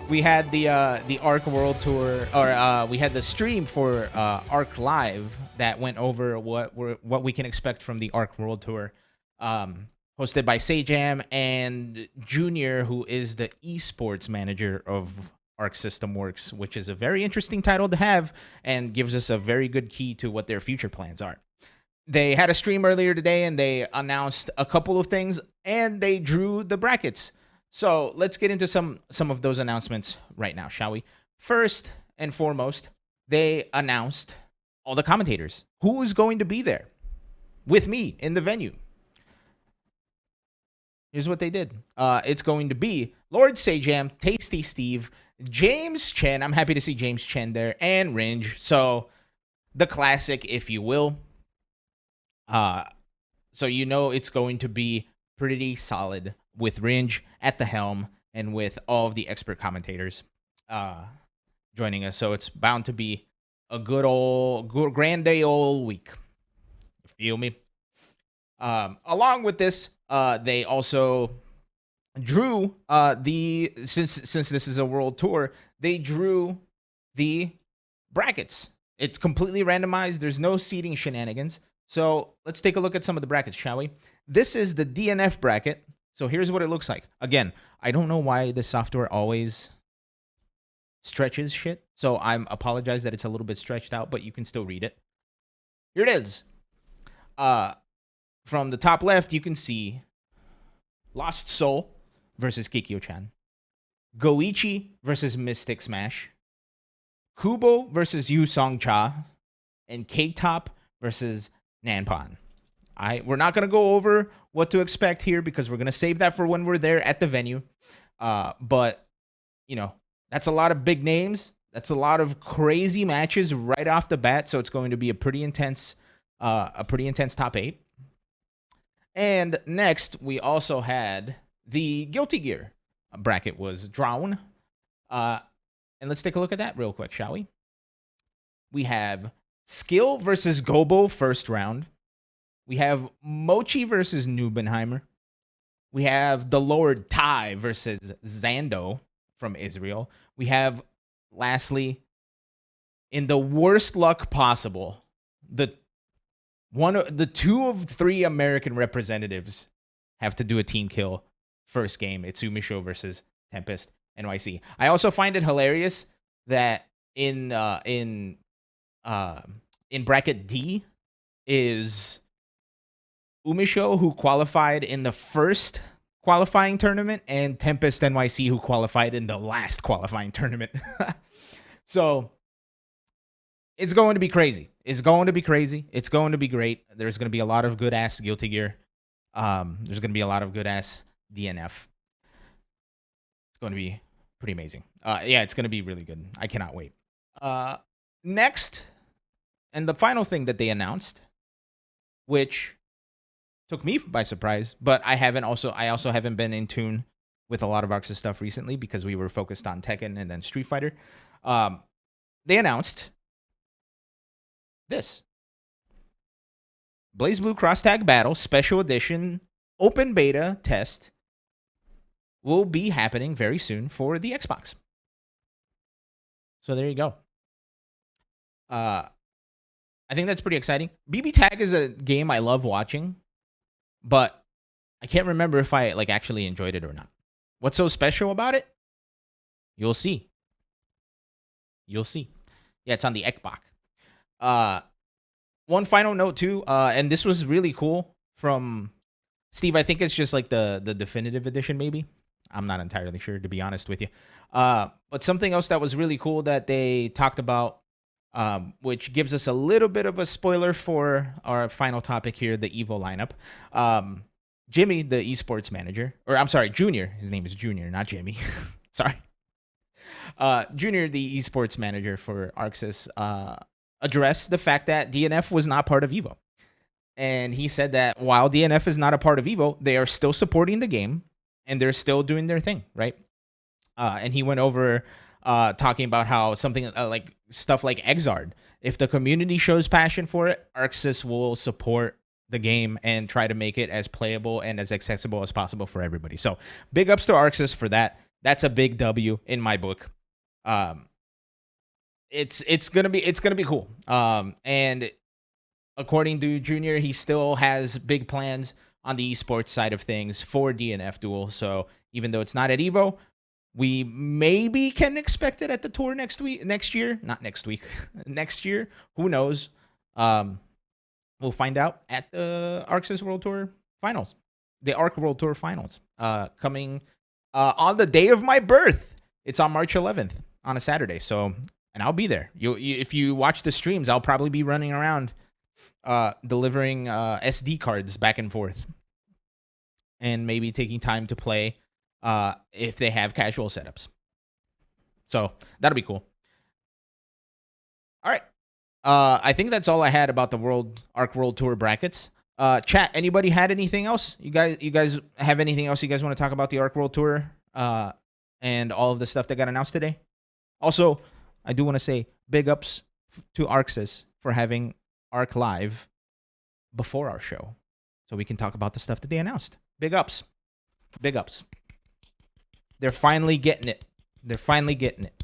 we had the Arc World Tour, or we had the stream for Arc Live that went over what we can expect from the Arc World Tour, hosted by Sajam and Junior, who is the esports manager of Arc System Works, which is a very interesting title to have and gives us a very good key to what their future plans are. They had a stream earlier today and they announced a couple of things and they drew the brackets. So let's get into some of those announcements right now, shall we? First and foremost, they announced all the commentators. Who is going to be there with me in the venue? Here's what they did. It's going to be Lord Sajam, Tasty Steve, James Chen. I'm happy to see James Chen there, and Ringe. So the classic, if you will. So you know it's going to be pretty solid with Ringe at the helm and with all of the expert commentators joining us. So it's bound to be a good grand old week. You feel me? Along with this, they also drew since this is a world tour, they drew the brackets. It's completely randomized. There's no seeding shenanigans. So let's take a look at some of the brackets, shall we? This is the DNF bracket. So here's what it looks like. Again, I don't know why the software always stretches shit. So I'm apologize that it's a little bit stretched out, but you can still read it. Here it is. From the top left, you can see Lost Soul versus Kikyo-chan, Goichi versus Mystic Smash, Kubo versus Yu Song Cha, and K-Top versus Nanpan. We're not going to go over what to expect here because we're going to save that for when we're there at the venue. But, you know, that's a lot of big names. That's a lot of crazy matches right off the bat. So it's going to be a pretty intense top 8. And next, we also had the Guilty Gear bracket was drawn. And let's take a look at that real quick, shall we? We have Skill versus Gobo first round. We have Mochi versus Nubenheimer. We have the Lord Tai versus Zando from Israel. We have, lastly, in the worst luck possible, the 2 of 3 American representatives have to do a team kill first game. It's Umisho versus Tempest NYC. I also find it hilarious that in bracket D is Umisho, who qualified in the first qualifying tournament, and Tempest NYC, who qualified in the last qualifying tournament. So it's going to be crazy. It's going to be crazy. It's going to be great. There's going to be a lot of good ass Guilty Gear. There's going to be a lot of good ass DNF. It's going to be pretty amazing. Yeah, it's going to be really good. I cannot wait. Next, and the final thing that they announced, which took me by surprise, but I also haven't been in tune with a lot of Arx's stuff recently because we were focused on Tekken and then Street Fighter. They announced this Blaze Blue Cross Tag Battle Special Edition Open Beta test will be happening very soon for the Xbox. So there you go. I think that's pretty exciting. BB Tag is a game I love watching, but I can't remember if I actually enjoyed it or not. What's so special about it? You'll see. You'll see. Yeah, it's on the Xbox. One final note too, and this was really cool from Steve. I think it's just like the definitive edition, maybe. I'm not entirely sure, to be honest with you. But something else that was really cool that they talked about, which gives us a little bit of a spoiler for our final topic here, the Evo lineup. Jimmy, the esports manager, or I'm sorry, Junior. His name is Junior, not Jimmy. Sorry. Junior, the esports manager for Arxis, addressed the fact that DNF was not part of Evo. And he said that while DNF is not a part of Evo, they are still supporting the game and they're still doing their thing, right? And he went over talking about how something like stuff like Exard, if the community shows passion for it, Arxis will support the game and try to make it as playable and as accessible as possible for everybody. So big ups to Arxis for that. That's a big W in my book. Um, it's gonna be cool. And according to Junior, he still has big plans on the esports side of things for DNF Duel. So even though it's not at Evo, we maybe can expect it at the tour next year. Not next week, next year. Who knows? We'll find out at the ArcSys World Tour Finals, the Arc World Tour Finals, coming on the day of my birth. It's on March 11th on a Saturday. So, and I'll be there. If you watch the streams, I'll probably be running around delivering SD cards back and forth, and maybe taking time to play if they have casual setups. So that'll be cool. All right. I think that's all I had about the Arc World Tour brackets. Chat, anybody had anything else? You guys have anything else you guys want to talk about the Arc World Tour and all of the stuff that got announced today? Also, I do want to say big ups to ArcSys for having Arc Live before our show, so we can talk about the stuff that they announced. Big ups. Big ups. They're finally getting it. They're finally getting it.